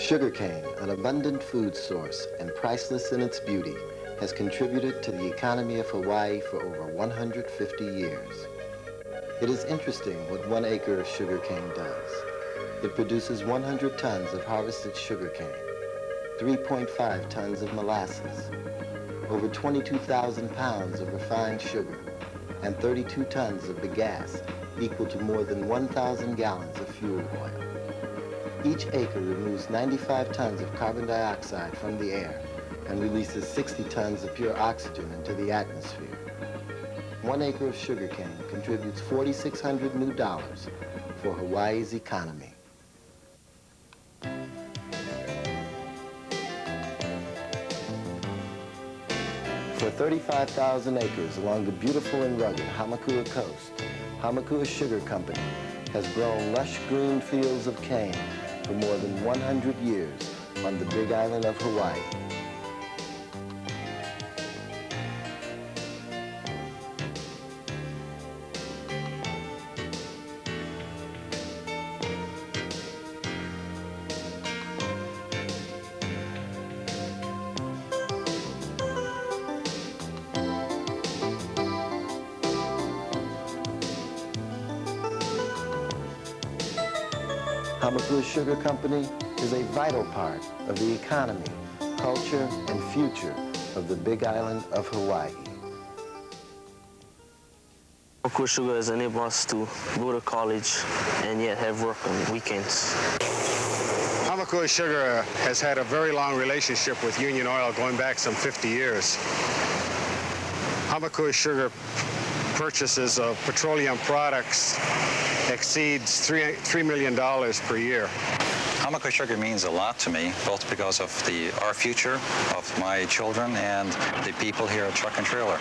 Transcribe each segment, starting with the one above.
Sugarcane, an abundant food source and priceless in its beauty, has contributed to the economy of Hawaii for over 150 years. It is interesting what 1 acre of sugarcane does. It produces 100 tons of harvested sugarcane, 3.5 tons of molasses, over 22,000 pounds of refined sugar, and 32 tons of bagasse, equal to more than 1,000 gallons of fuel oil. Each acre removes 95 tons of carbon dioxide from the air and releases 60 tons of pure oxygen into the atmosphere. 1 acre of sugarcane contributes $4,600 new dollars for Hawaii's economy. For 35,000 acres along the beautiful and rugged Hamakua coast, Hamakua Sugar Company has grown lush green fields of cane for more than 100 years on the Big Island of Hawaii. Hamakua Sugar Company is a vital part of the economy, culture, and future of the Big Island of Hawaii. Hamakua Sugar has enabled us to go to college and yet have work on weekends. Hamakua Sugar has had a very long relationship with Union Oil going back some 50 years. Hamakua Sugar purchases of petroleum products exceeds $3 million per year. Hamakua Sugar means a lot to me, both because of our future, of my children, and the people here at Truck and Trailer.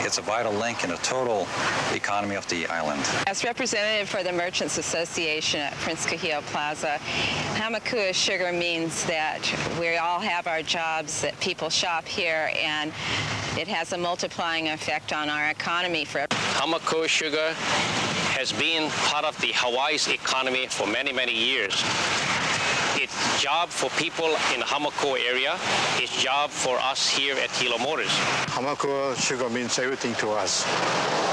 It's a vital link in the total economy of the island. As representative for the Merchants Association at Prince Kahio Plaza, Hamakua Sugar means that we all have our jobs, that people shop here, and it has a multiplying effect on our economy. Hamakua Sugar has been part of the Hawaii's economy for many, many years. It's job for people in the Hamakua area. It's job for us here at Hilo Motors. Hamakua Sugar means everything to us.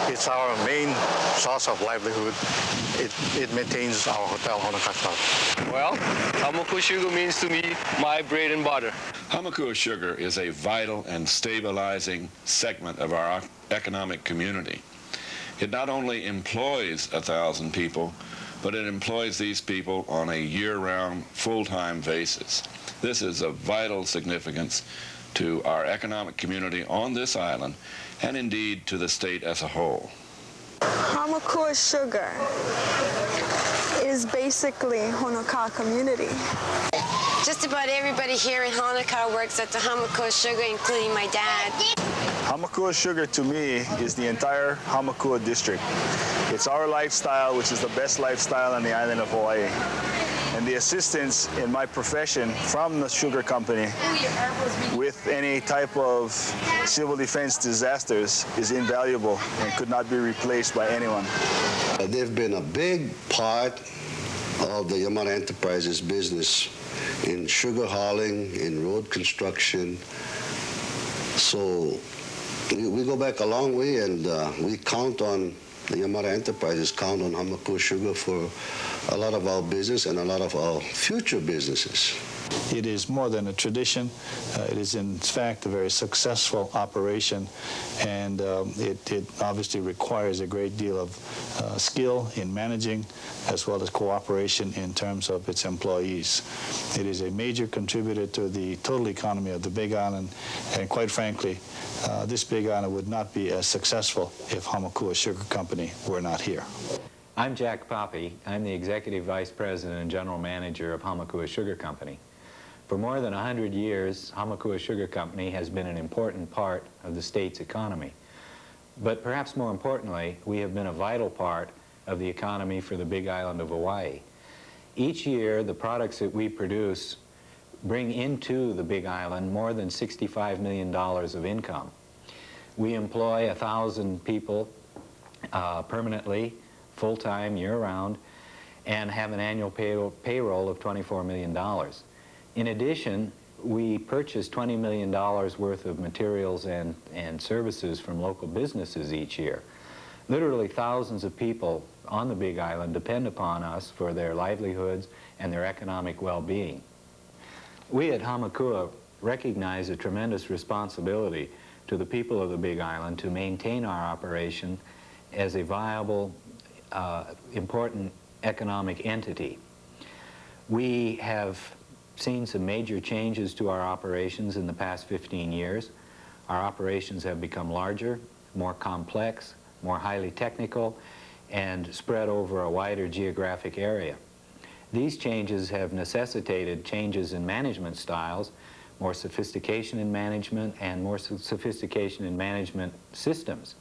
It's our main source of livelihood. It maintains our hotel Honoka Club. Well, Hamakua Sugar means to me my bread and butter. Hamakua Sugar is a vital and stabilizing segment of our economic community. It not only employs 1,000 people, but it employs these people on a year-round, full-time basis. This is of vital significance to our economic community on this island, and indeed to the state as a whole. Hamakua Sugar is basically Honoka community. Just about everybody here in Honoka works at the Hamakua Sugar, including my dad. Hamakua Sugar to me is the entire Hamakua district. It's our lifestyle, which is the best lifestyle on the island of Hawaii. And the assistance in my profession from the sugar company with any type of civil defense disasters is invaluable and could not be replaced by anyone. They've been a big part of the Yamada Enterprises business in sugar hauling, in road construction. So we go back a long way, and we count on the Yamada Enterprises, count on Hamakua Sugar for a lot of our business and a lot of our future businesses. It is more than a tradition. It is, in fact, a very successful operation, and it obviously requires a great deal of skill in managing, as well as cooperation in terms of its employees. It is a major contributor to the total economy of the Big Island, and quite frankly, this Big Island would not be as successful if Hamakua Sugar Company were not here. I'm Jack Poppy. I'm the Executive Vice President and General Manager of Hamakua Sugar Company. For more than 100 years, Hamakua Sugar Company has been an important part of the state's economy. But perhaps more importantly, we have been a vital part of the economy for the Big Island of Hawaii. Each year, the products that we produce bring into the Big Island more than $65 million of income. We employ 1,000 people permanently, full-time, year-round, and have an annual payroll of $24 million. In addition, we purchase $20 million worth of materials and services from local businesses each year. Literally thousands of people on the Big Island depend upon us for their livelihoods and their economic well-being. We at Hamakua recognize a tremendous responsibility to the people of the Big Island to maintain our operation as a viable, important economic entity. We have seen some major changes to our operations in the past 15 years. Our operations have become larger, more complex, more highly technical, and spread over a wider geographic area. These changes have necessitated changes in management styles, more sophistication in management, and more sophistication in management systems.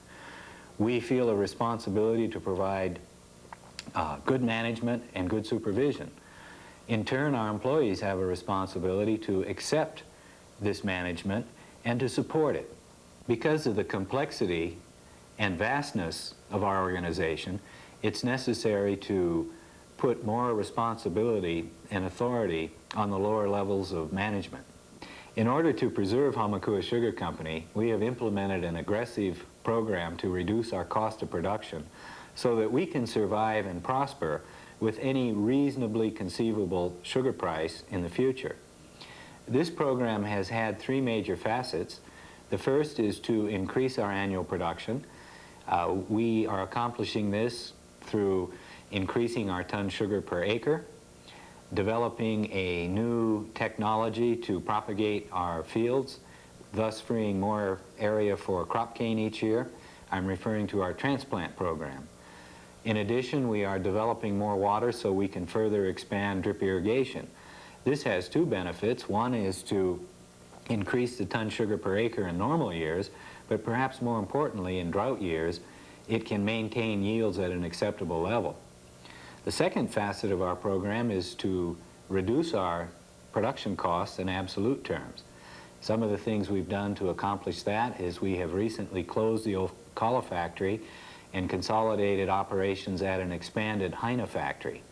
We feel a responsibility to provide good management and good supervision. In turn, our employees have a responsibility to accept this management and to support it. Because of the complexity and vastness of our organization, it's necessary to put more responsibility and authority on the lower levels of management. In order to preserve Hamakua Sugar Company, we have implemented an aggressive program to reduce our cost of production so that we can survive and prosper with any reasonably conceivable sugar price in the future. This program has had three major facets. The first is to increase our annual production. We are accomplishing this through increasing our ton sugar per acre, developing a new technology to propagate our fields, thus freeing more area for crop cane each year. I'm referring to our transplant program. In addition, we are developing more water so we can further expand drip irrigation. This has two benefits. One is to increase the ton sugar per acre in normal years, but perhaps more importantly, in drought years, it can maintain yields at an acceptable level. The second facet of our program is to reduce our production costs in absolute terms. Some of the things we've done to accomplish that is we have recently closed the Ocala factory and consolidated operations at an expanded Haina factory.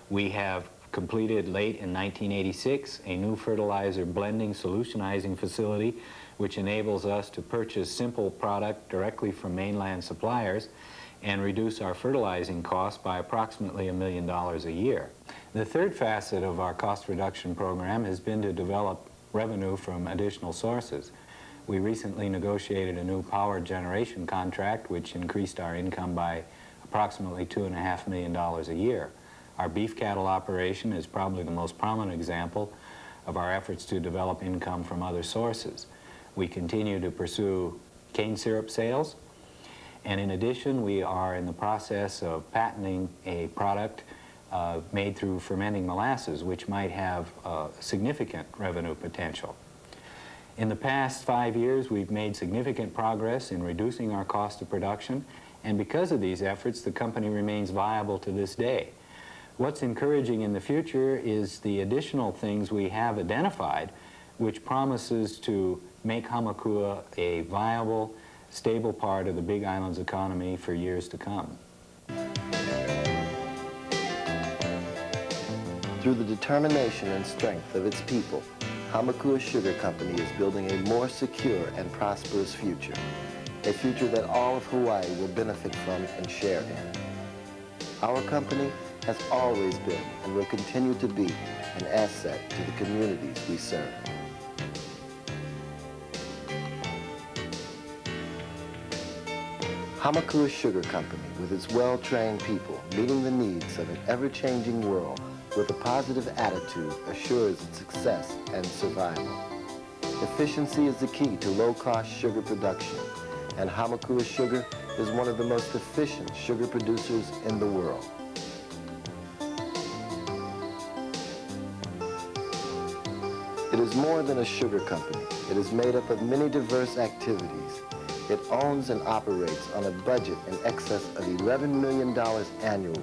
We have completed late in 1986 a new fertilizer blending solutionizing facility which enables us to purchase simple product directly from mainland suppliers and reduce our fertilizing costs by approximately $1 million a year. The third facet of our cost reduction program has been to develop revenue from additional sources. We recently negotiated a new power generation contract which increased our income by approximately $2.5 million a year. Our beef cattle operation is probably the most prominent example of our efforts to develop income from other sources. We continue to pursue cane syrup sales, and in addition we are in the process of patenting a product made through fermenting molasses which might have significant revenue potential. In the past 5 years, we've made significant progress in reducing our cost of production, and because of these efforts, the company remains viable to this day. What's encouraging in the future is the additional things we have identified, which promises to make Hamakua a viable, stable part of the Big Island's economy for years to come. Through the determination and strength of its people, Hamakua Sugar Company is building a more secure and prosperous future, a future that all of Hawaii will benefit from and share in. Our company has always been and will continue to be an asset to the communities we serve. Hamakua Sugar Company, with its well-trained people, meeting the needs of an ever-changing world with a positive attitude, assures its success and survival. Efficiency is the key to low-cost sugar production, and Hamakua Sugar is one of the most efficient sugar producers in the world. It is more than a sugar company. It is made up of many diverse activities. It owns and operates on a budget in excess of $11 million annually,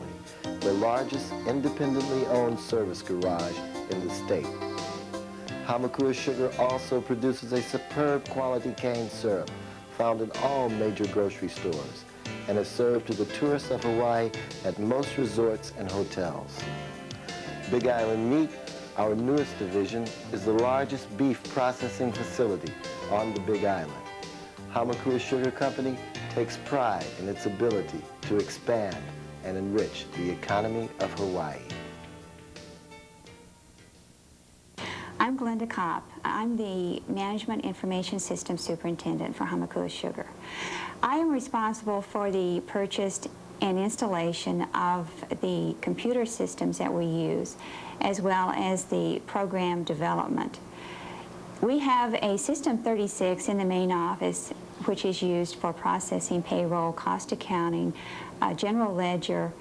the largest independently owned service garage in the state. Hamakua Sugar also produces a superb quality cane syrup found in all major grocery stores and is served to the tourists of Hawaii at most resorts and hotels. Big Island Meat, our newest division, is the largest beef processing facility on the Big Island. Hamakua Sugar Company takes pride in its ability to expand and enrich the economy of Hawaii. I'm Glenda Kopp. I'm the Management Information Systems Superintendent for Hamakua Sugar. I am responsible for the purchase and installation of the computer systems that we use, as well as the program development. We have a System 36 in the main office, which is used for processing payroll, cost accounting, general ledger,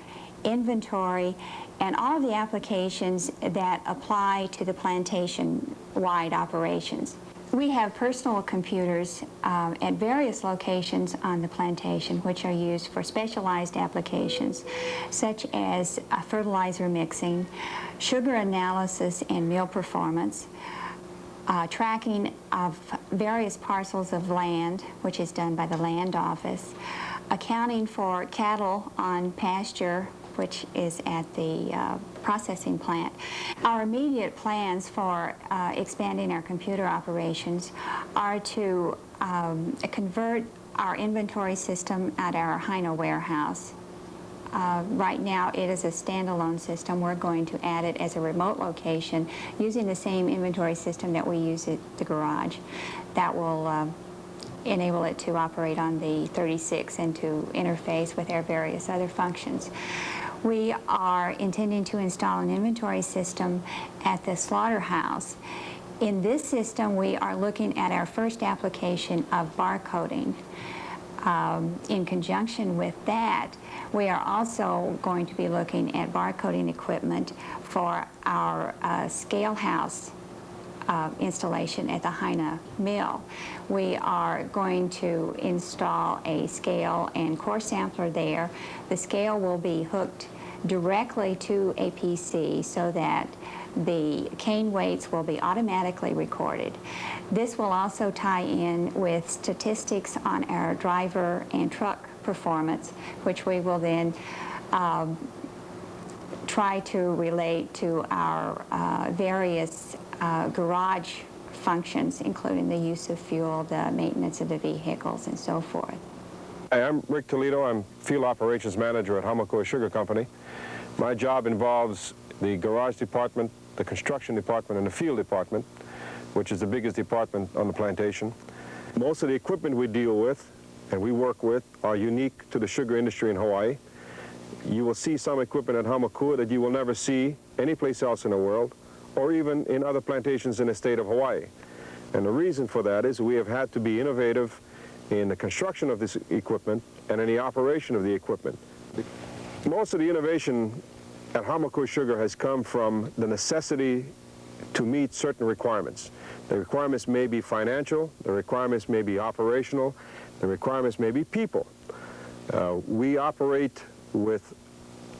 inventory, and all of the applications that apply to the plantation-wide operations. We have personal computers at various locations on the plantation, which are used for specialized applications, such as fertilizer mixing, sugar analysis and mill performance, tracking of various parcels of land, which is done by the land office, accounting for cattle on pasture, which is at the processing plant. Our immediate plans for expanding our computer operations are to convert our inventory system at our Hino warehouse. Right now it is a standalone system. We're going to add it as a remote location using the same inventory system that we use at the garage. That will enable it to operate on the 36 and to interface with our various other functions. We are intending to install an inventory system at the slaughterhouse. In this system, we are looking at our first application of barcoding. In conjunction with that, we are also going to be looking at barcoding equipment for our scale house installation at the Haina mill. We are going to install a scale and core sampler there. The scale will be hooked directly to a PC so that the cane weights will be automatically recorded. This will also tie in with statistics on our driver and truck performance, which we will then try to relate to our various garage functions, including the use of fuel, the maintenance of the vehicles, and so forth. Hi, I'm Rick Toledo. I'm Field Operations Manager at Hamakua Sugar Company. My job involves the garage department, the construction department, and the field department, which is the biggest department on the plantation. Most of the equipment we deal with and we work with are unique to the sugar industry in Hawaii. You will see some equipment at Hamakua that you will never see anyplace else in the world, or even in other plantations in the state of Hawaii. And the reason for that is we have had to be innovative in the construction of this equipment and in the operation of the equipment. Most of the innovation at Hamakua Sugar has come from the necessity to meet certain requirements. The requirements may be financial, the requirements may be operational, the requirements may be people. We operate with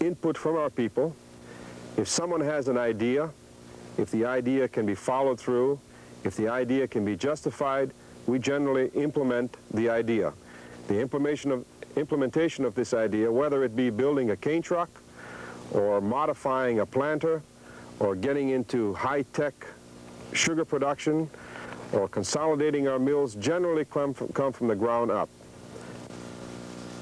input from our people. If someone has an idea, if the idea can be followed through, if the idea can be justified, we generally implement the idea. The implementation of this idea, whether it be building a cane truck or modifying a planter or getting into high-tech sugar production or consolidating our mills, generally come from the ground up.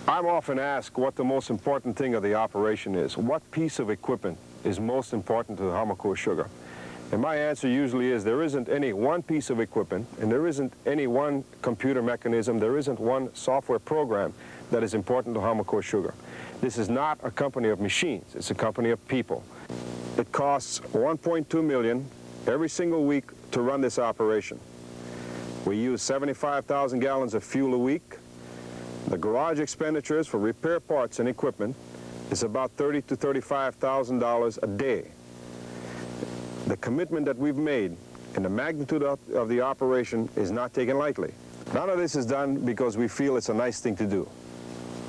I'm often asked what the most important thing of the operation is. What piece of equipment is most important to the Hamakua Sugar? And my answer usually is there isn't any one piece of equipment, and there isn't any one computer mechanism, there isn't one software program that is important to Hamakua Sugar. This is not a company of machines, it's a company of people. It costs $1.2 million every single week to run this operation. We use 75,000 gallons of fuel a week. The garage expenditures for repair parts and equipment is about $30,000 to $35,000 a day. The commitment that we've made and the magnitude of the operation is not taken lightly. None of this is done because we feel it's a nice thing to do.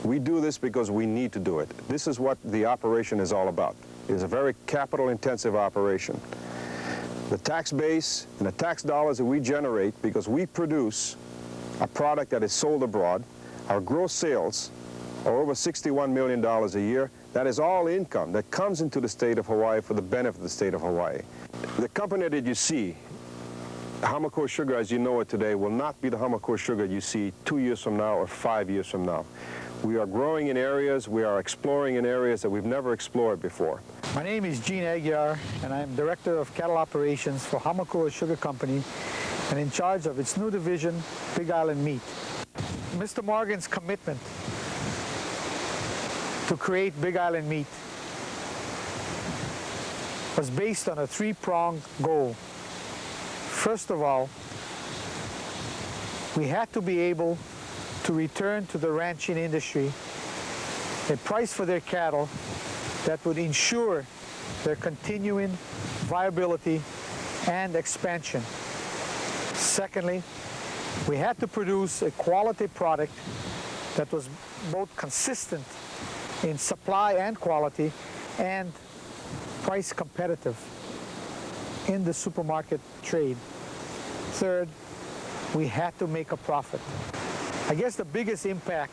We do this because we need to do it. This is what the operation is all about. It is a very capital-intensive operation. The tax base and the tax dollars that we generate because we produce a product that is sold abroad, our gross sales or over $61 million a year. That is all income that comes into the state of Hawaii for the benefit of the state of Hawaii. The company that you see, Hamakua Sugar as you know it today, will not be the Hamakua Sugar you see 2 years from now or 5 years from now. We are growing in areas, we are exploring in areas that we've never explored before. My name is Gene Aguiar, and I'm Director of Cattle Operations for Hamakua Sugar Company and in charge of its new division, Big Island Meat. Mr. Morgan's commitment to create Big Island Meat was based on a three-pronged goal. First of all, we had to be able to return to the ranching industry a price for their cattle that would ensure their continuing viability and expansion. Secondly, we had to produce a quality product that was both consistent in supply and quality and price competitive in the supermarket trade. Third, we had to make a profit. I guess the biggest impact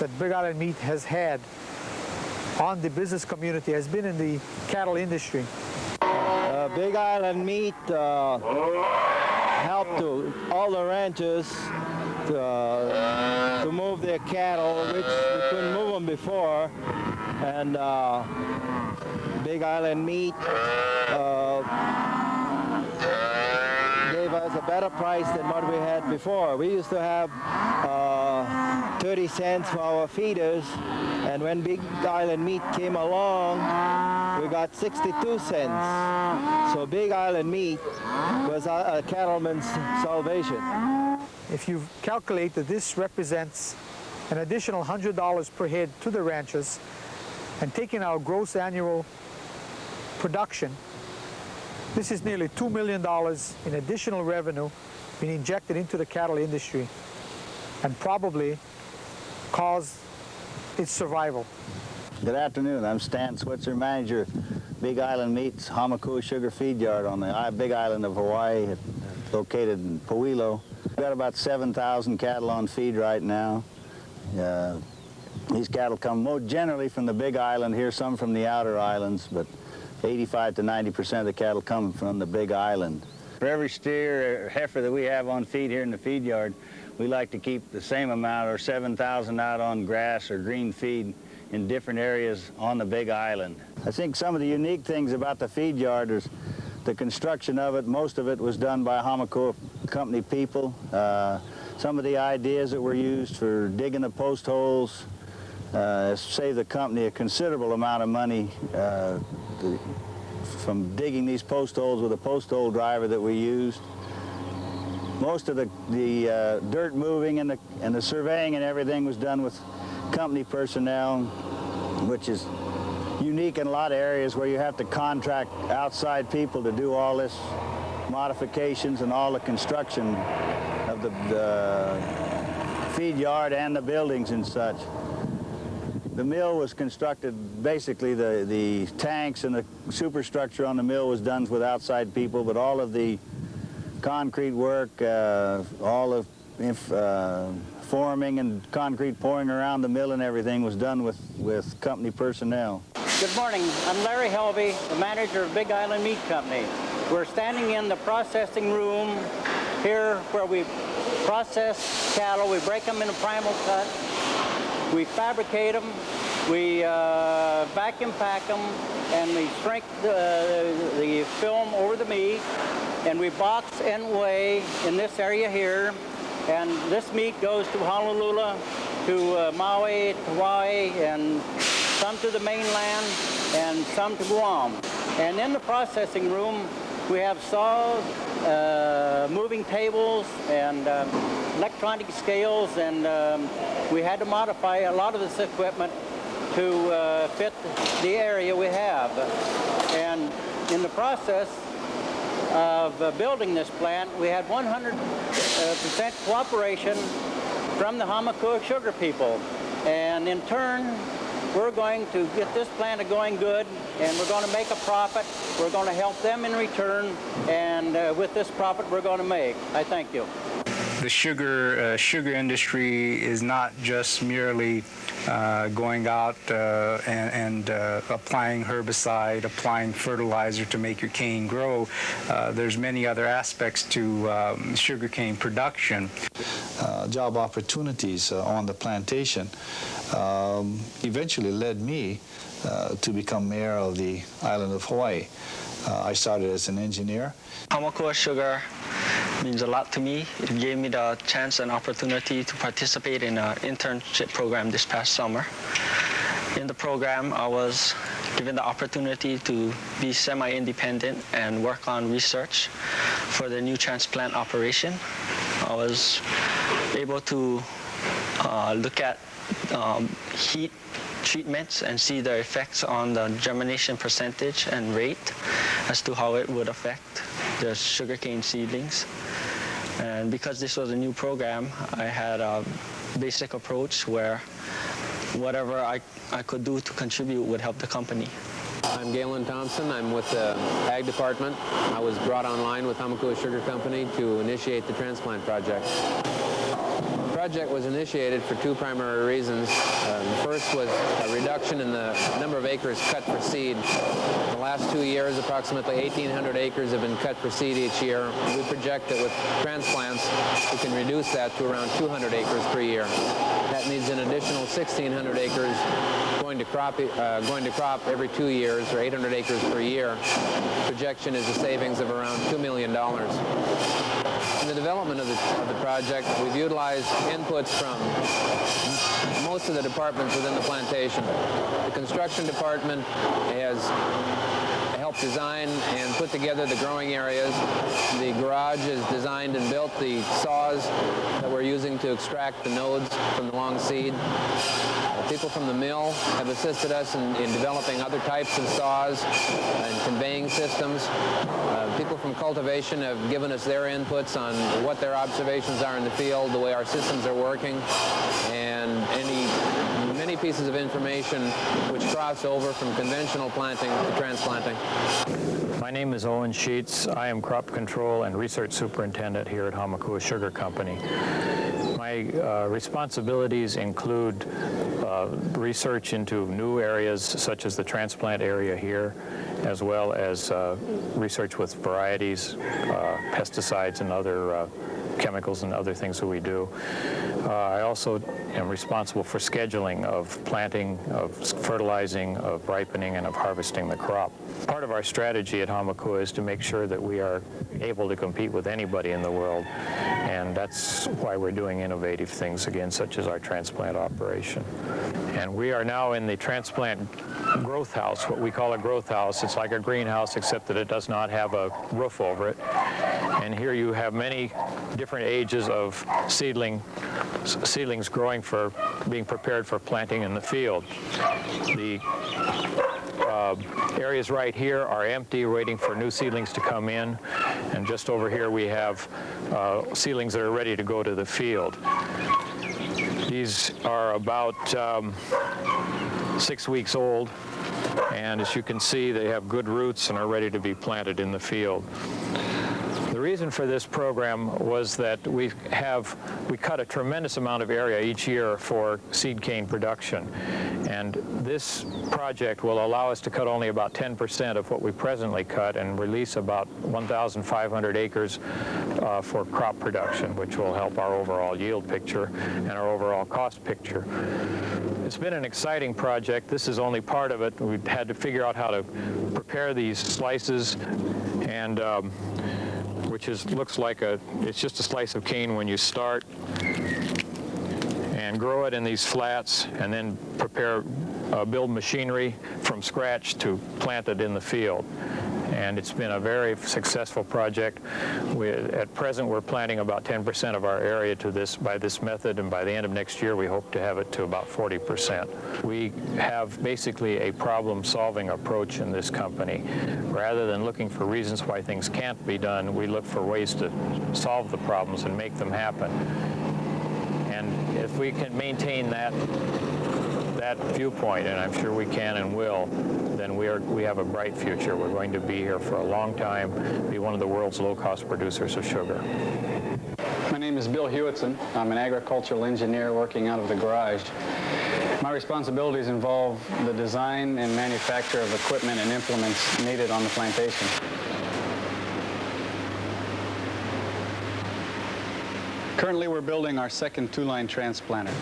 that Big Island Meat has had on the business community has been in the cattle industry. Big Island Meat helped all the ranchers to move their cattle, which we couldn't move them before. And Big Island Meat gave us a better price than what we had before. We used to have 30 cents for our feeders, and when Big Island Meat came along, we got 62 cents. So Big Island Meat was a cattleman's salvation. If you calculate that this represents an additional $100 per head to the ranchers, and taking our gross annual production, this is nearly $2 million in additional revenue being injected into the cattle industry and probably caused its survival. Good afternoon. I'm Stan Switzer, manager of Big Island Meat's Hamakua Sugar Feed Yard on the Big Island of Hawaii, located in Puilo. We've got about 7,000 cattle on feed right now. These cattle come more generally from the Big Island here, some from the outer islands, but 85 to 90% of the cattle come from the Big Island. For every steer or heifer that we have on feed here in the feed yard, we like to keep the same amount, or 7,000 out on grass or green feed in different areas on the Big Island. I think some of the unique things about the feed yard is the construction of it. Most of it was done by Hamakua Company people. Some of the ideas that were used for digging the post holes saved the company a considerable amount of money from digging these post holes with a post hole driver that we used. Most of the dirt moving and the surveying and everything was done with company personnel, which is unique in a lot of areas where you have to contract outside people to do all this modifications and all the construction of the feed yard and the buildings and such. The mill was constructed, basically the tanks and the superstructure on the mill was done with outside people, but all of the concrete work, all of forming and concrete pouring around the mill and everything was done with company personnel. Good morning. I'm Larry Helvey, the manager of Big Island Meat Company. We're standing in the processing room here where we process cattle. We break them into primal cut. We fabricate them. We vacuum pack them, and we shrink the film over the meat. And we box and weigh in this area here. And this meat goes to Honolulu, to Maui, to Hawaii, and some to the mainland, and some to Guam. And in the processing room, we have saws, moving tables, and electronic scales, and we had to modify a lot of this equipment to fit the area we have. And in the process of building this plant, we had 100% cooperation from the Hamakua Sugar people. And in turn, we're going to get this plant going good, and we're going to make a profit. We're going to help them in return, and with this profit we're going to make. I thank you. the sugar industry is not just merely going out and applying herbicide, applying fertilizer to make your cane grow. There's many other aspects to sugarcane production. Job opportunities on the plantation eventually led me to become mayor of the island of Hawaii. I started as an engineer. Hamakua Sugar means a lot to me. It gave me the chance and opportunity to participate in an internship program this past summer. In the program, I was given the opportunity to be semi-independent and work on research for the new transplant operation. I was able to look at heat treatments and see their effects on the germination percentage and rate as to how it would affect the sugarcane seedlings. And because this was a new program, I had a basic approach where whatever I could do to contribute would help the company. I'm Galen Thompson. I'm with the Ag Department. I was brought online with Hamakua Sugar Company to initiate the transplant project. The project was initiated for two primary reasons. The first was a reduction in the number of acres cut for seed. In the last 2 years, approximately 1,800 acres have been cut for seed each year. We project that with transplants, we can reduce that to around 200 acres per year. That means an additional 1,600 acres going to crop every 2 years, or 800 acres per year. Projection is a savings of around $2 million. In the development of the project, we've utilized inputs from most of the departments within the plantation. The construction department has helped design and put together the growing areas. The garage has designed and built the saws that we're using to extract the nodes from the long seed. People from the mill have assisted us in developing other types of saws and conveying systems. People from cultivation have given us their inputs on what their observations are in the field, the way our systems are working, and many pieces of information which cross over from conventional planting to transplanting. My name is Owen Sheets. I am Crop Control and Research Superintendent here at Hamakua Sugar Company. My responsibilities include research into new areas such as the transplant area here, as well as research with varieties, pesticides and other chemicals and other things that we do. I also am responsible for scheduling of planting, of fertilizing, of ripening, and of harvesting the crop. Part of our strategy at Hamakua is to make sure that we are able to compete with anybody in the world, and that's why we're doing innovative things, again, such as our transplant operation. And we are now in the transplant growth house, what we call a growth house. It's like a greenhouse, except that it does not have a roof over it. And here you have many different ages of seedlings growing for being prepared for planting in the field. The areas right here are empty, waiting for new seedlings to come in. And just over here we have seedlings that are ready to go to the field. These are about 6 weeks old, and as you can see, they have good roots and are ready to be planted in the field. The reason for this program was that we cut a tremendous amount of area each year for seed cane production, and this project will allow us to cut only about 10% of what we presently cut and release about 1,500 acres for crop production, which will help our overall yield picture and our overall cost picture. It's been an exciting project. This is only part of it. We've had to figure out how to prepare these slices, and which looks like it's just a slice of cane when you start, and grow it in these flats, and then build machinery from scratch to plant it in the field. And it's been a very successful project. At present, we're planting about 10% of our area to this by this method, and by the end of next year, we hope to have it to about 40%. We have basically a problem-solving approach in this company. Rather than looking for reasons why things can't be done, we look for ways to solve the problems and make them happen. And if we can maintain that viewpoint, and I'm sure we can and will, then we have a bright future. We're going to be here for a long time, be one of the world's low-cost producers of sugar. My name name is Bill Hewitson. I'm an agricultural engineer working out of the garage. My responsibilities involve the design and manufacture of equipment and implements needed on the plantation. Currently, we're building our second two-line transplanter.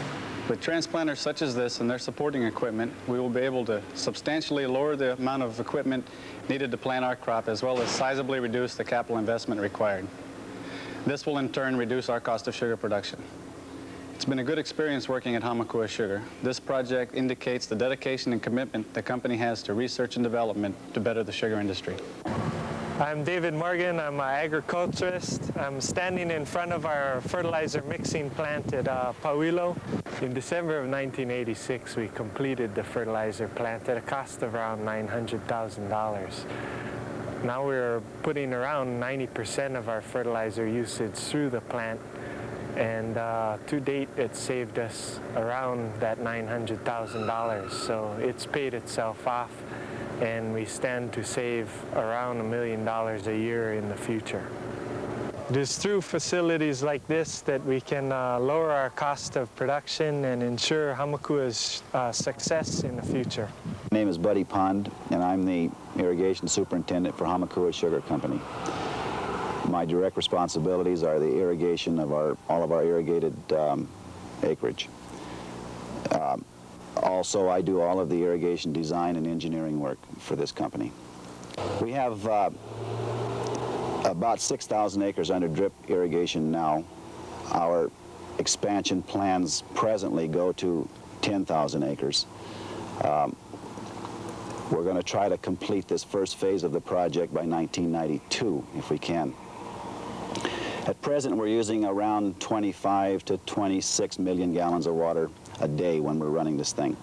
With transplanters such as this and their supporting equipment, we will be able to substantially lower the amount of equipment needed to plant our crop, as well as sizably reduce the capital investment required. This will in turn reduce our cost of sugar production. It's been a good experience working at Hamakua Sugar. This project indicates the dedication and commitment the company has to research and development to better the sugar industry. I'm David Morgan. I'm an agriculturist. I'm standing in front of our fertilizer mixing plant at Pauilo. In December of 1986, we completed the fertilizer plant at a cost of around $900,000. Now we're putting around 90% of our fertilizer usage through the plant, and to date it's saved us around that $900,000. So it's paid itself off, and we stand to save around $1 million a year in the future. It is through facilities like this that we can lower our cost of production and ensure Hamakua's success in the future. My name is Buddy Pond, and I'm the irrigation superintendent for Hamakua Sugar Company. My direct responsibilities are the irrigation of all of our irrigated acreage. Also, I do all of the irrigation design and engineering work for this company. We have about 6,000 acres under drip irrigation now. Our expansion plans presently go to 10,000 acres. We're going to try to complete this first phase of the project by 1992, if we can. At present, we're using around 25 to 26 million gallons of water a day when we're running this thing.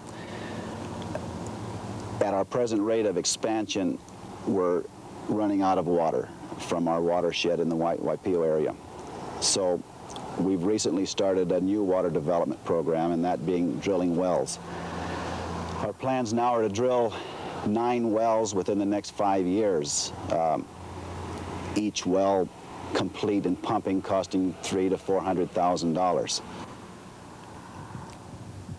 At our present rate of expansion, we're running out of water from our watershed in the Waipio area. So we've recently started a new water development program, and that being drilling wells. Our plans now are to drill 9 wells within the next 5 years. Each well complete and pumping costing $300,000 to $400,000.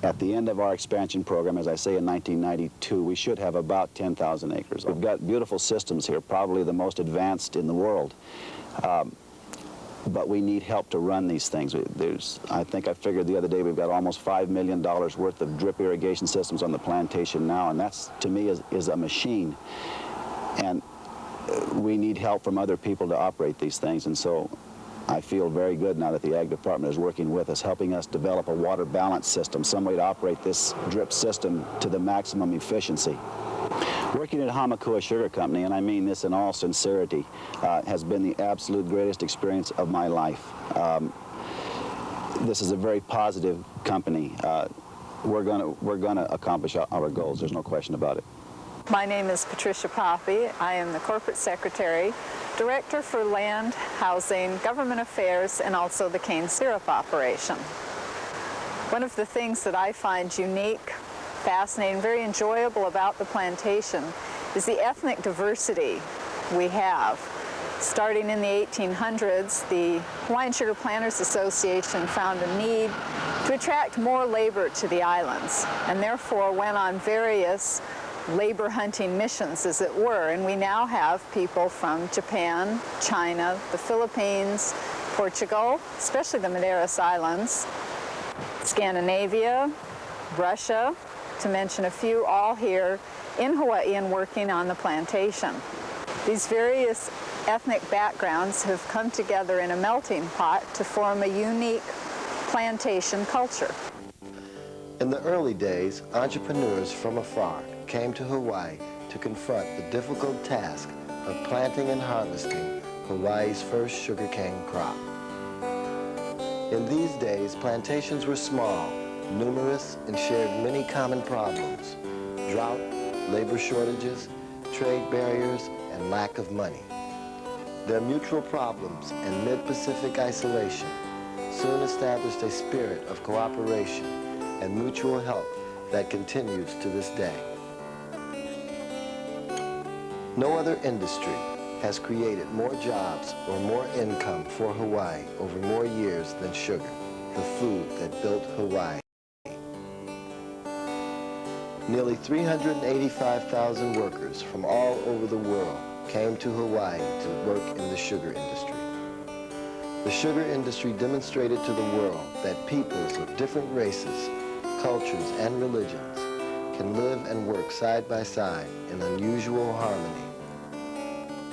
At the end of our expansion program, as I say, in 1992, we should have about 10,000 acres. We've got beautiful systems here, probably the most advanced in the world. But we need help to run these things. I think I figured the other day we've got almost $5 million worth of drip irrigation systems on the plantation now, and that's, to me, is a machine. And we need help from other people to operate these things, and so I feel very good now that the Ag Department is working with us, helping us develop a water balance system, some way to operate this drip system to the maximum efficiency. Working at Hamakua Sugar Company, and I mean this in all sincerity, has been the absolute greatest experience of my life. This is a very positive company. We're going to accomplish our goals. There's no question about it. My name is Patricia Poppy. I am the Corporate Secretary, Director for Land, Housing, Government Affairs, and also the cane syrup operation. One of the things that I find unique, fascinating, very enjoyable about the plantation is the ethnic diversity we have. Starting in the 1800s, the Hawaiian Sugar Planters Association found a need to attract more labor to the islands, and therefore went on various labor hunting missions, as it were, and we now have people from Japan, China, the Philippines, Portugal, especially the Madeiras Islands, Scandinavia, Russia, to mention a few, all here in Hawaii and working on the plantation. These various ethnic backgrounds have come together in a melting pot to form a unique plantation culture. In the early days, entrepreneurs from afar came to Hawaii to confront the difficult task of planting and harvesting Hawaii's first sugarcane crop. In these days, plantations were small, numerous, and shared many common problems: drought, labor shortages, trade barriers, and lack of money. Their mutual problems and mid-Pacific isolation soon established a spirit of cooperation and mutual help that continues to this day. No other industry, has created more jobs or more income for Hawaii over more years than sugar, the food that built Hawaii. Nearly 385,000 workers from all over the world came to Hawaii to work in the sugar industry. The sugar industry demonstrated to the world that peoples of different races, cultures, and religions can live and work side by side in unusual harmony.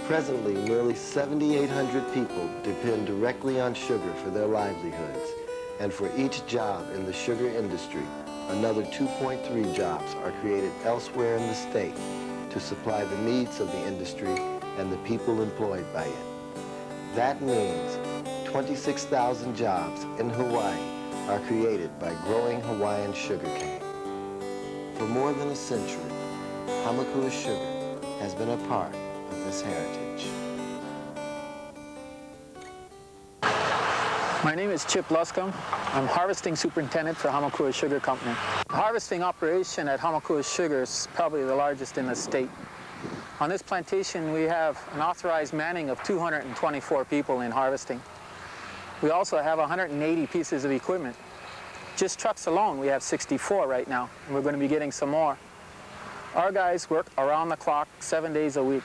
Presently, nearly 7,800 people depend directly on sugar for their livelihoods, and for each job in the sugar industry, another 2.3 jobs are created elsewhere in the state to supply the needs of the industry and the people employed by it. That means 26,000 jobs in Hawaii are created by growing Hawaiian sugarcane. For more than a century, Hamakua sugar has been a part of this heritage. My name is Chip Luscombe. I'm harvesting superintendent for Hamakua Sugar Company. The harvesting operation at Hamakua Sugar is probably the largest in the state. On this plantation, we have an authorized manning of 224 people in harvesting. We also have 180 pieces of equipment. Just trucks alone, we have 64 right now, and we're going to be getting some more. Our guys work around the clock, 7 days a week.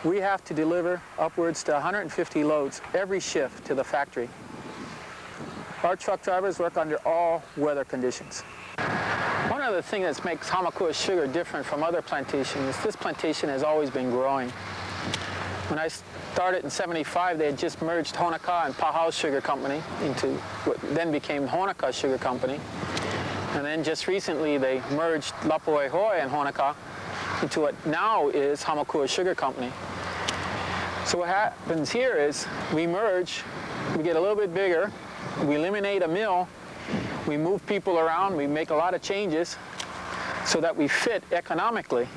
We have to deliver upwards to 150 loads every shift to the factory. Our truck drivers work under all weather conditions. One of the things that makes Hamakua Sugar different from other plantations is this plantation has always been growing. When I started in '75, they had just merged Honokaa and Pahau Sugar Company into what then became Honokaa Sugar Company. And then just recently, they merged Lapuehoi and Honokaa into what now is Hamakua Sugar Company. So what happens here is we merge, we get a little bit bigger, we eliminate a mill, we move people around, we make a lot of changes so that we fit economically.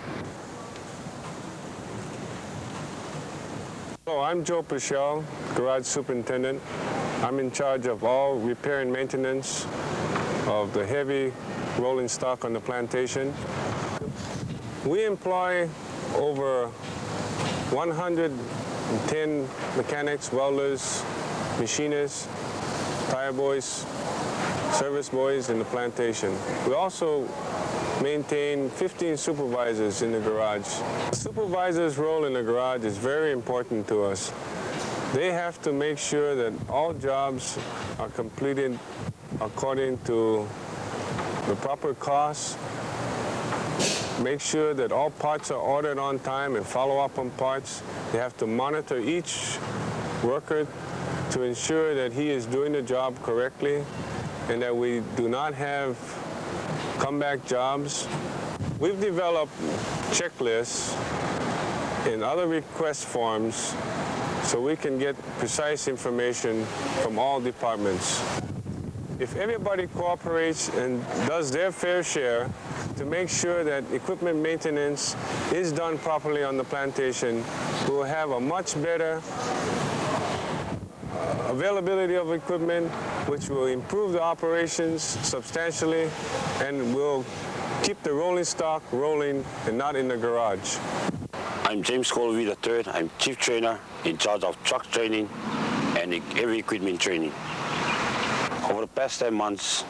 Hello, I'm Joe Pichel, garage superintendent. I'm in charge of all repair and maintenance of the heavy rolling stock on the plantation. We employ over 110 mechanics, welders, machinists, tire boys, service boys in the plantation. We also maintain 15 supervisors in the garage. The supervisor's role in the garage is very important to us. They have to make sure that all jobs are completed according to the proper costs, make sure that all parts are ordered on time and follow up on parts. They have to monitor each worker to ensure that he is doing the job correctly and that we do not have comeback jobs. We've developed checklists and other request forms so we can get precise information from all departments. If everybody cooperates and does their fair share to make sure that equipment maintenance is done properly on the plantation, we'll have a much better availability of equipment, which will improve the operations substantially and will keep the rolling stock rolling and not in the garage. I'm James Colby III. I'm chief trainer in charge of truck training and heavy equipment training. Over the past 10 months,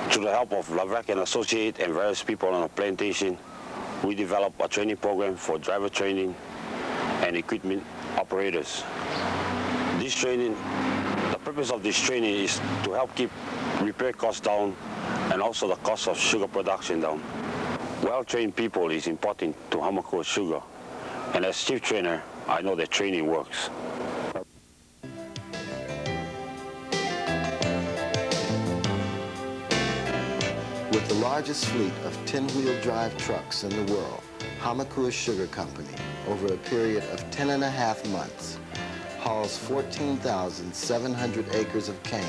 through the help of Lavec and Associate and various people on the plantation, we developed a training program for driver training and equipment operators. This training, the purpose of this training is to help keep repair costs down and also the cost of sugar production down. Well-trained people is important to Hamakua Sugar, and as chief trainer, I know that training works. With the largest fleet of 10-wheel drive trucks in the world, Hamakua Sugar Company, over a period of 10.5 months, hauls 14,700 acres of cane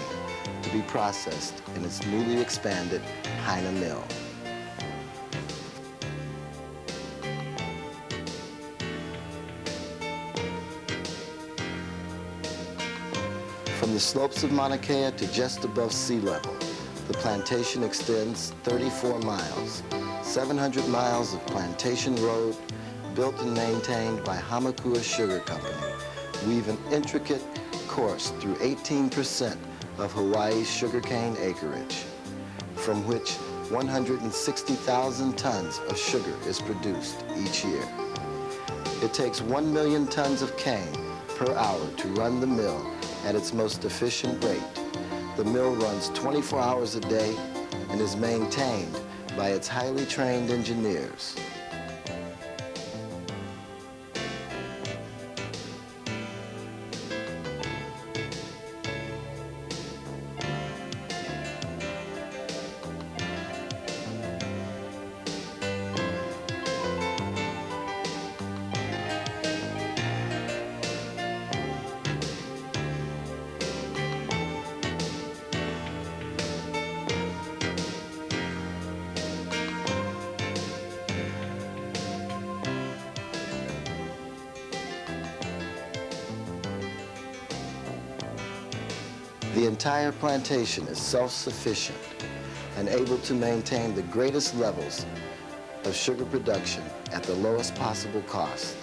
to be processed in its newly expanded Haina mill. From the slopes of Mauna Kea to just above sea level, the plantation extends 34 miles, 700 miles of plantation road, built and maintained by Hamakua Sugar Company, weave an intricate course through 18% of Hawaii's sugarcane acreage, from which 160,000 tons of sugar is produced each year. It takes 1 million tons of cane per hour to run the mill at its most efficient rate. The mill runs 24 hours a day and is maintained by its highly trained engineers. The entire plantation is self-sufficient and able to maintain the greatest levels of sugar production at the lowest possible cost.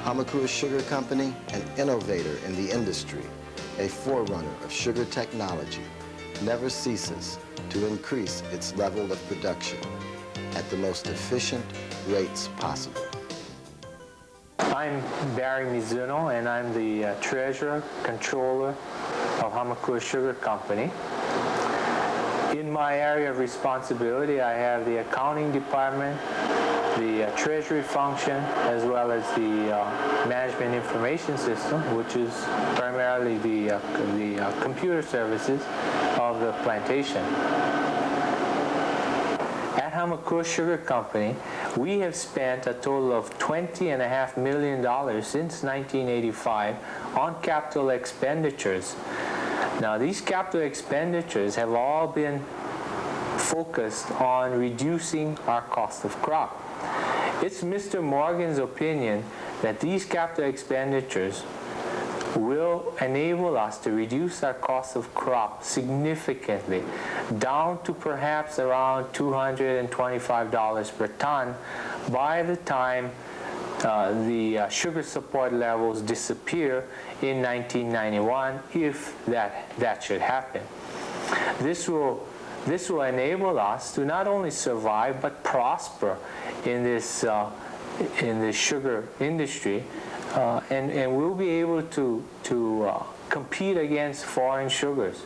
Hamakua Sugar Company, an innovator in the industry, a forerunner of sugar technology, never ceases to increase its level of production at the most efficient rates possible. I'm Barry Mizuno, and I'm the treasurer, controller of Hamakua Sugar Company. In my area of responsibility, I have the accounting department, the treasury function, as well as the management information system, which is primarily the computer services of the plantation. At Hamakua Sugar Company, we have spent a total of $20.5 million since 1985 on capital expenditures. Now, these capital expenditures have all been focused on reducing our cost of crop. It's Mr. Morgan's opinion that these capital expenditures will enable us to reduce our cost of crop significantly, down to perhaps around $225 per ton by the time the sugar support levels disappear in 1991, if that should happen. This will enable us to not only survive but prosper in this sugar industry, and we'll be able to compete against foreign sugars.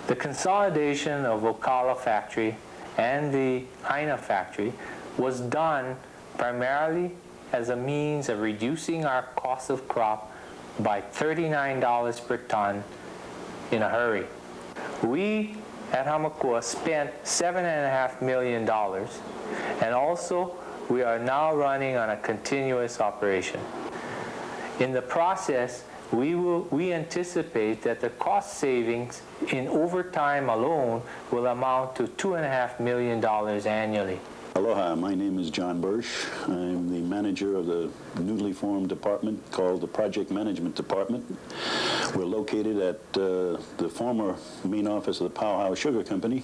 The consolidation of Ocala factory and the Haina factory was done primarily as a means of reducing our cost of crop by $39 per ton in a hurry. We at Hamakua spent $7.5 million, and also we are now running on a continuous operation. In the process, we anticipate that the cost savings in overtime alone will amount to $2.5 million annually. Aloha, my name is John Bursch. I'm the manager of the newly formed department called the Project Management Department. We're located at the former main office of the Powwow Sugar Company,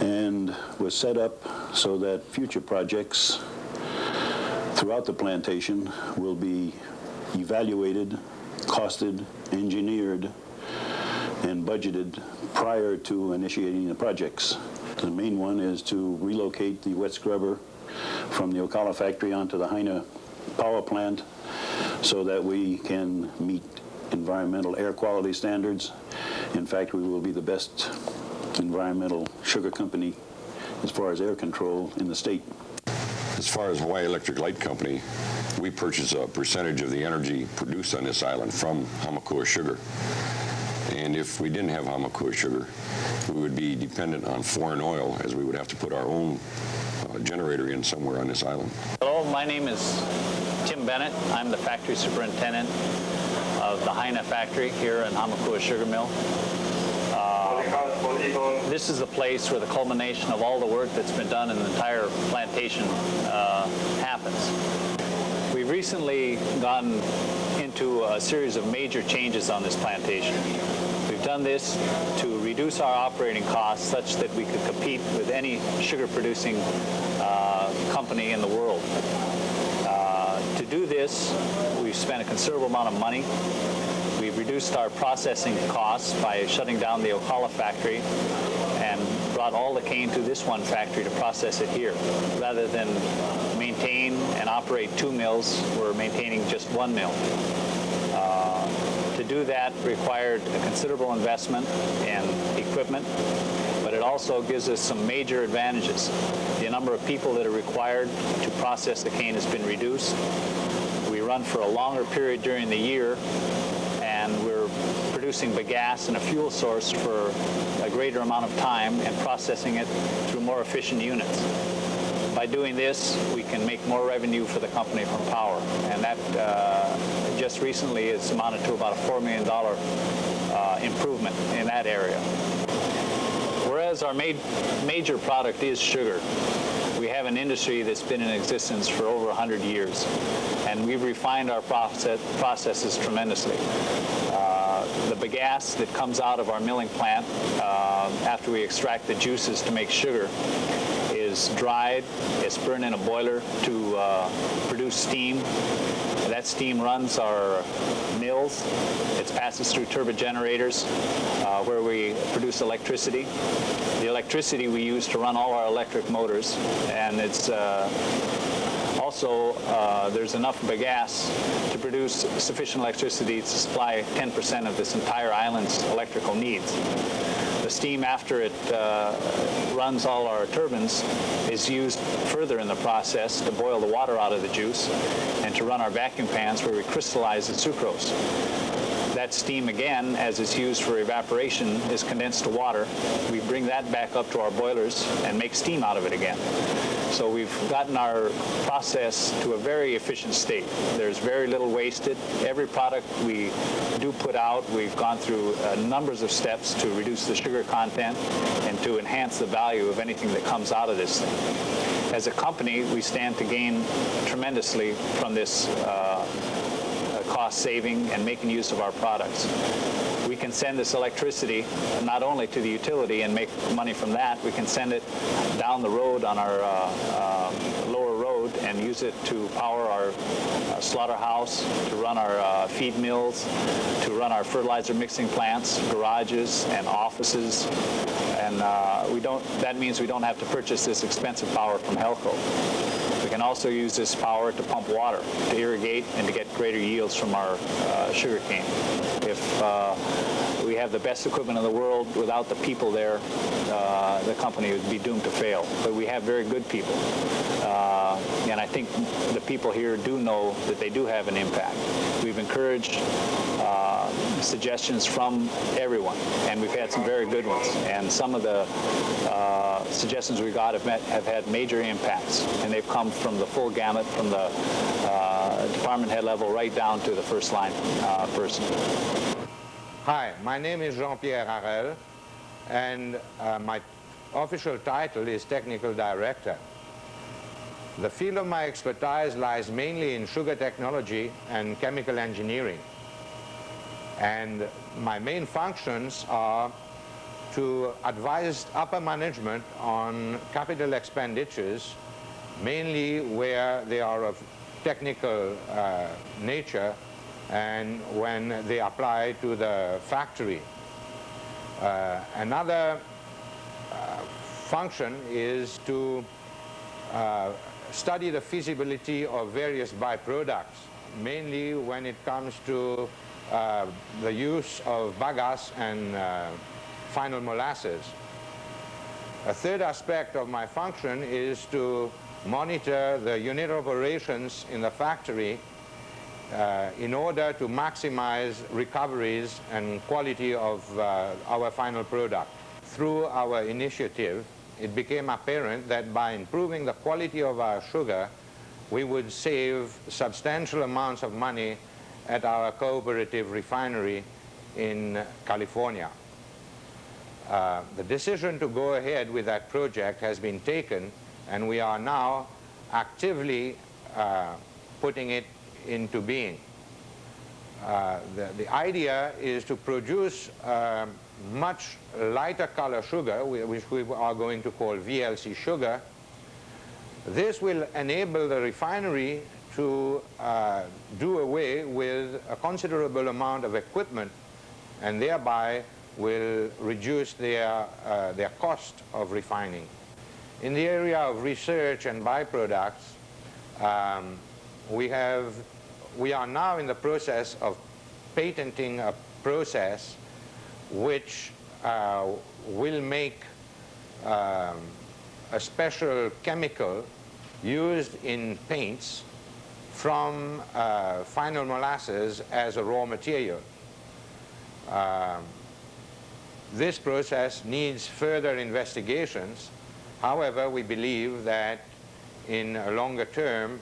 and we're set up so that future projects throughout the plantation will be evaluated, costed, engineered, and budgeted prior to initiating the projects. The main one is to relocate the wet scrubber from the Ocala factory onto the Haina power plant so that we can meet environmental air quality standards. In fact, we will be the best environmental sugar company as far as air control in the state. As far as Hawaii Electric Light Company, we purchase a percentage of the energy produced on this island from Hamakua Sugar. And if we didn't have Hamakua Sugar, we would be dependent on foreign oil, as we would have to put our own generator in somewhere on this island. Hello, my name is Tim Bennett. I'm the factory superintendent of the Haina factory here in Hamakua Sugar Mill. This is the place where the culmination of all the work that's been done in the entire plantation happens. We've recently gone into a series of major changes on this plantation. We've We've done this to reduce our operating costs such that we could compete with any sugar-producing company in the world. To do this, we've spent a considerable amount of money. We've reduced our processing costs by shutting down the Ocala factory and brought all the cane to this one factory to process it here. Rather than maintain and operate 2 mills, we're maintaining just 1 mill. To do that required a considerable investment in equipment, but it also gives us some major advantages. The number of people that are required to process the cane has been reduced. We run for a longer period during the year, and we're producing bagasse and a fuel source for a greater amount of time and processing it through more efficient units. By doing this, we can make more revenue for the company from power, and that just recently it's amounted to about a $4 million improvement in that area. Whereas our major product is sugar, we have an industry that's been in existence for over 100 years, and we've refined our processes tremendously. The bagasse that comes out of our milling plant after we extract the juices to make sugar is dried. It's burned in a boiler to produce steam. That steam runs our mills. It passes through turbo generators where we produce electricity. The electricity we use to run all our electric motors, and it's also there's enough bagasse to produce sufficient electricity to supply 10% of this entire island's electrical needs. The steam, after it runs all our turbines, is used further in the process to boil the water out of the juice and to run our vacuum pans where we crystallize the sucrose. That steam, again, as it's used for evaporation, is condensed to water. We bring that back up to our boilers and make steam out of it again. So we've gotten our process to a very efficient state. There's very little wasted. Every product we do put out, we've gone through numbers of steps to reduce the sugar content and to enhance the value of anything that comes out of this thing. As a company, we stand to gain tremendously from this cost saving and making use of our products. We can send this electricity not only to the utility and make money from that, we can send it down the road on our lower road and use it to power our slaughterhouse, to run our feed mills, to run our fertilizer mixing plants, garages, and offices. And that means we don't have to purchase this expensive power from Helco. We can also use this power to pump water, to irrigate, and to get greater yields from our sugar cane. If we have the best equipment in the world, without the people there, the company would be doomed to fail. But we have very good people. And I think the people here do know that they do have an impact. We've encouraged suggestions from everyone, and we've had some very good ones. And some of the suggestions we got have had major impacts, and they've come from the full gamut, from the department head level right down to the first line person. Hi, my name is Jean-Pierre Harel, and my official title is Technical Director. The field of my expertise lies mainly in sugar technology and chemical engineering. And my main functions are to advise upper management on capital expenditures, mainly where they are of technical nature and when they apply to the factory. Another function is to study the feasibility of various byproducts, mainly when it comes to the use of bagasse and final molasses. A third aspect of my function is to monitor the unit operations in the factory in order to maximize recoveries and quality of our final product. Through our initiative, it became apparent that by improving the quality of our sugar, we would save substantial amounts of money at our cooperative refinery in California. The decision to go ahead with that project has been taken, and we are now actively putting it into being. the idea is to produce much lighter color sugar, which we are going to call VLC sugar. This will enable the refinery to do away with a considerable amount of equipment, and thereby will reduce their cost of refining. In the area of research and byproducts, we are now in the process of patenting a process which will make a special chemical used in paints from final molasses as a raw material. This process needs further investigations. However, we believe that in a longer term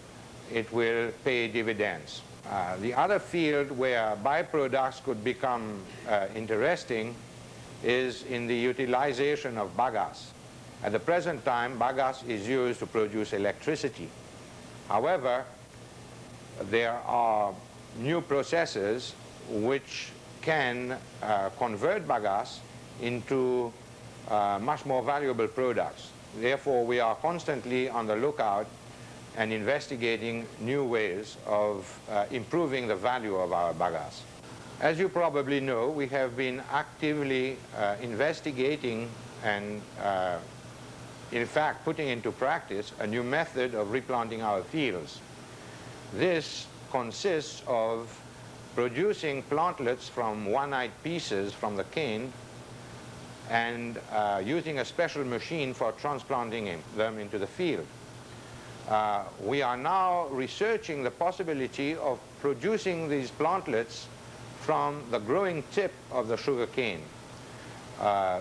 it will pay dividends. The other field where byproducts could become interesting is in the utilization of bagasse. At the present time, bagasse is used to produce electricity. However, there are new processes which can convert bagasse into much more valuable products. Therefore, we are constantly on the lookout and investigating new ways of improving the value of our bagasse. As you probably know, we have been actively investigating and in fact putting into practice a new method of replanting our fields. This consists of producing plantlets from one-eyed pieces from the cane and using a special machine for transplanting them into the field. We are now researching the possibility of producing these plantlets from the growing tip of the sugar cane.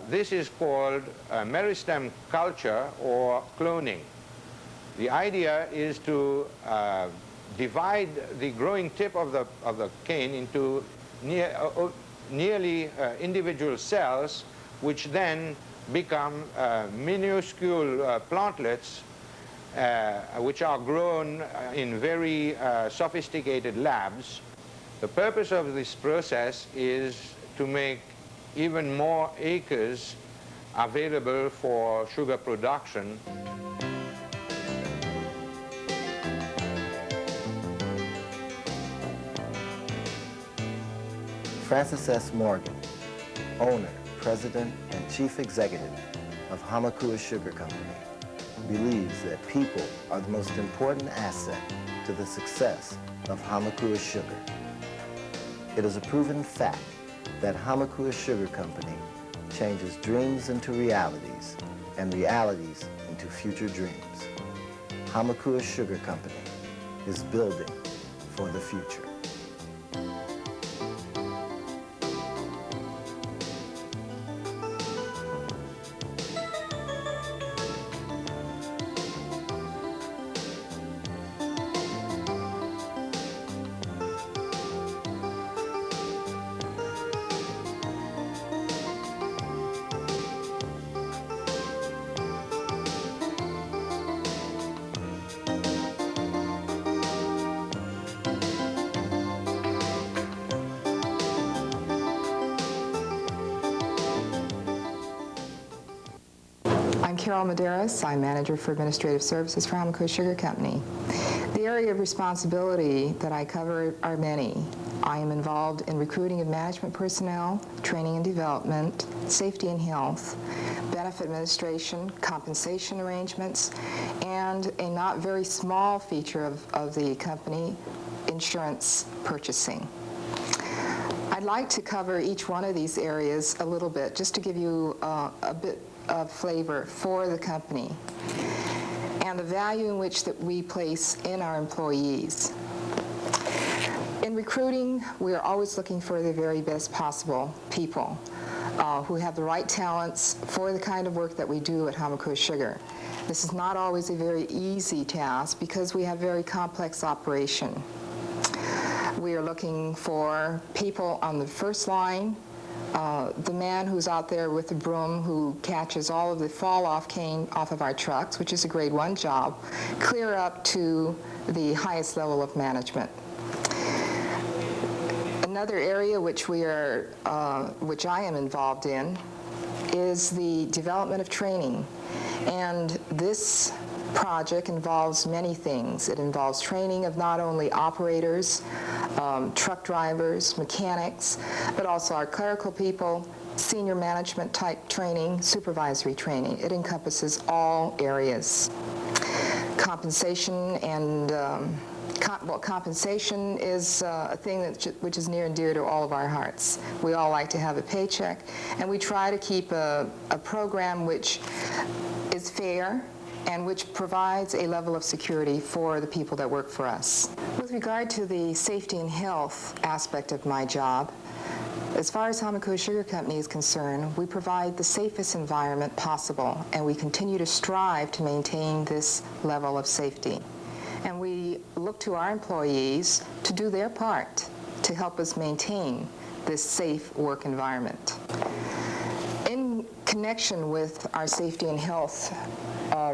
This is called meristem culture or cloning. The idea is to divide the growing tip of the cane into nearly individual cells, which then become minuscule plantlets which are grown in very sophisticated labs. The purpose of this process is to make even more acres available for sugar production. Francis S. Morgan, owner, president, and chief executive of Hamakua Sugar Company, believes that people are the most important asset to the success of Hamakua Sugar. It is a proven fact that Hamakua Sugar Company changes dreams into realities and realities into future dreams. Hamakua Sugar Company is building for the future. I'm Carol Medeiros. I'm Manager for Administrative Services for Hamakua Sugar Company. The area of responsibility that I cover are many. I am involved in recruiting of management personnel, training and development, safety and health, benefit administration, compensation arrangements, and a not very small feature of the company, insurance purchasing. I'd like to cover each one of these areas a little bit, just to give you a bit of flavor for the company and the value in which that we place in our employees. In recruiting, we are always looking for the very best possible people who have the right talents for the kind of work that we do at Hamakua Sugar. This is not always a very easy task because we have very complex operation. We are looking for people on the first line, the man who's out there with the broom who catches all of the fall-off cane off of our trucks, which is a grade 1 job, clear up to the highest level of management. Another area which which I am involved in is the development of training. And this project involves many things. It involves training of not only operators, truck drivers, mechanics, but also our clerical people, senior management type training, supervisory training. It encompasses all areas. Compensation and compensation is a thing which is near and dear to all of our hearts. We all like to have a paycheck, and we try to keep a program which is fair and which provides a level of security for the people that work for us. With regard to the safety and health aspect of my job, as far as Hamakua Sugar Company is concerned, we provide the safest environment possible, and we continue to strive to maintain this level of safety. And we look to our employees to do their part to help us maintain this safe work environment. In connection with our safety and health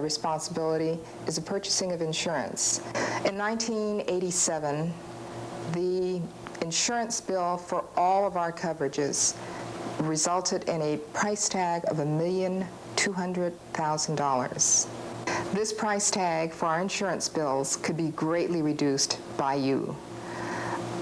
responsibility is the purchasing of insurance. In 1987, the insurance bill for all of our coverages resulted in a price tag of $1,200,000. This price tag for our insurance bills could be greatly reduced by you,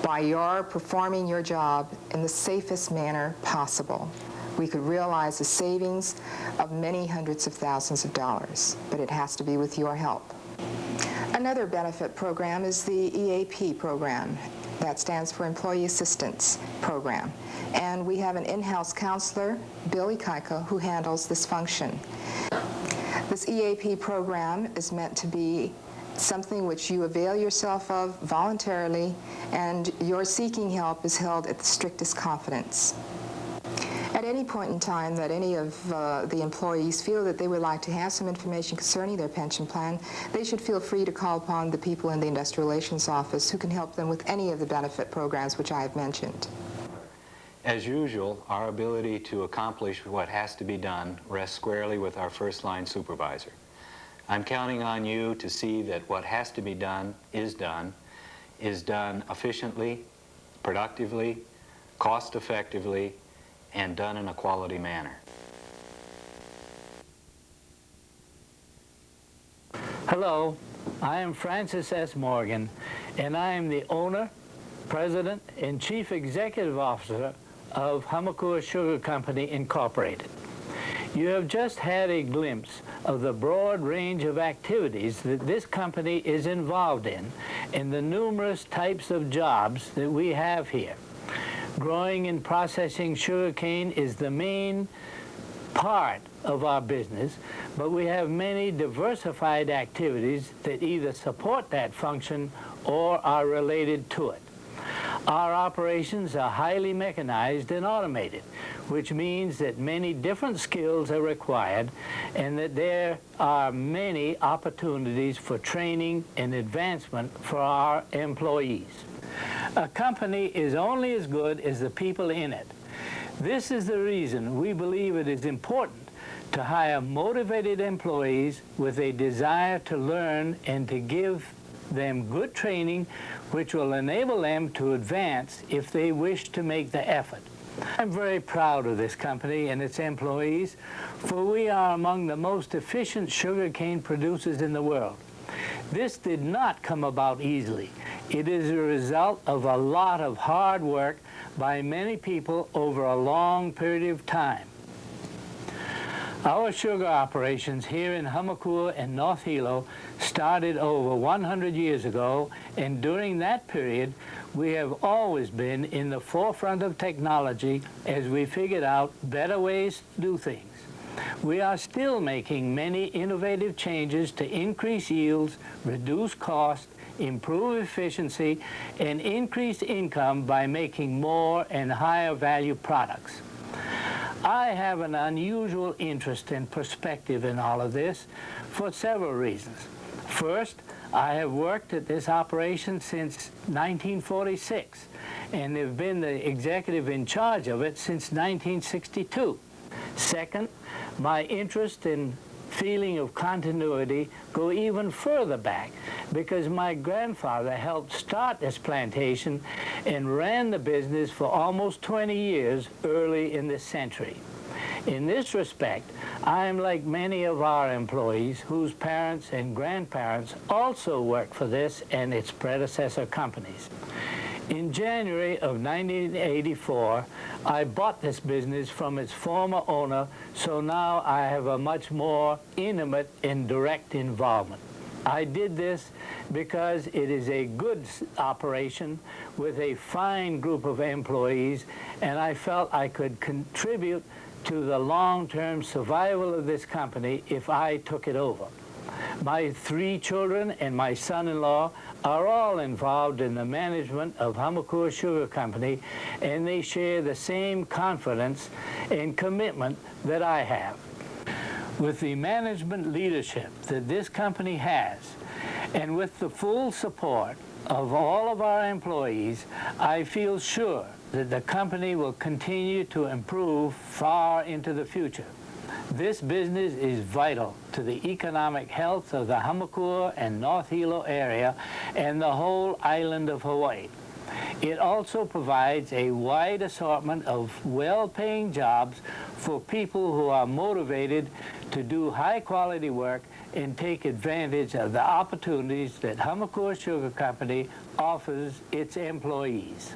by your performing your job in the safest manner possible. We could realize a savings of many hundreds of thousands of dollars, but it has to be with your help. Another benefit program is the EAP program. That stands for Employee Assistance Program. And we have an in-house counselor, Billy Kaika, who handles this function. This EAP program is meant to be something which you avail yourself of voluntarily, and your seeking help is held at the strictest confidence. At any point in time that any of the employees feel that they would like to have some information concerning their pension plan, they should feel free to call upon the people in the Industrial Relations Office who can help them with any of the benefit programs which I have mentioned. As usual, our ability to accomplish what has to be done rests squarely with our first-line supervisor. I'm counting on you to see that what has to be done is done efficiently, productively, cost-effectively, and done in a quality manner. Hello, I am Francis S. Morgan, and I am the owner, president, and chief executive officer of Hamakua Sugar Company, Incorporated. You have just had a glimpse of the broad range of activities that this company is involved in and the numerous types of jobs that we have here. Growing and processing sugarcane is the main part of our business, but we have many diversified activities that either support that function or are related to it. Our operations are highly mechanized and automated, which means that many different skills are required and that there are many opportunities for training and advancement for our employees. A company is only as good as the people in it. This is the reason we believe it is important to hire motivated employees with a desire to learn and to give them good training which will enable them to advance if they wish to make the effort. I'm very proud of this company and its employees, for we are among the most efficient sugarcane producers in the world. This did not come about easily. It is a result of a lot of hard work by many people over a long period of time. Our sugar operations here in Hamakua and North Hilo started over 100 years ago, and during that period, we have always been in the forefront of technology as we figured out better ways to do things. We are still making many innovative changes to increase yields, reduce cost, improve efficiency, and increase income by making more and higher value products. I have an unusual interest and perspective in all of this for several reasons. First, I have worked at this operation since 1946 and have been the executive in charge of it since 1962. Second, my interest in feeling of continuity go even further back, because my grandfather helped start this plantation and ran the business for almost 20 years early in this century. In this respect, I am like many of our employees whose parents and grandparents also worked for this and its predecessor companies. In January of 1984, I bought this business from its former owner, so now I have a much more intimate and direct involvement. I did this because it is a good operation with a fine group of employees, and I felt I could contribute to the long-term survival of this company if I took it over. My 3 children and my son-in-law are all involved in the management of Hamakua Sugar Company, and they share the same confidence and commitment that I have. With the management leadership that this company has, and with the full support of all of our employees, I feel sure that the company will continue to improve far into the future. This business is vital to the economic health of the Hamakua and North Hilo area and the whole island of Hawaii. It also provides a wide assortment of well-paying jobs for people who are motivated to do high-quality work and take advantage of the opportunities that Hamakua Sugar Company offers its employees.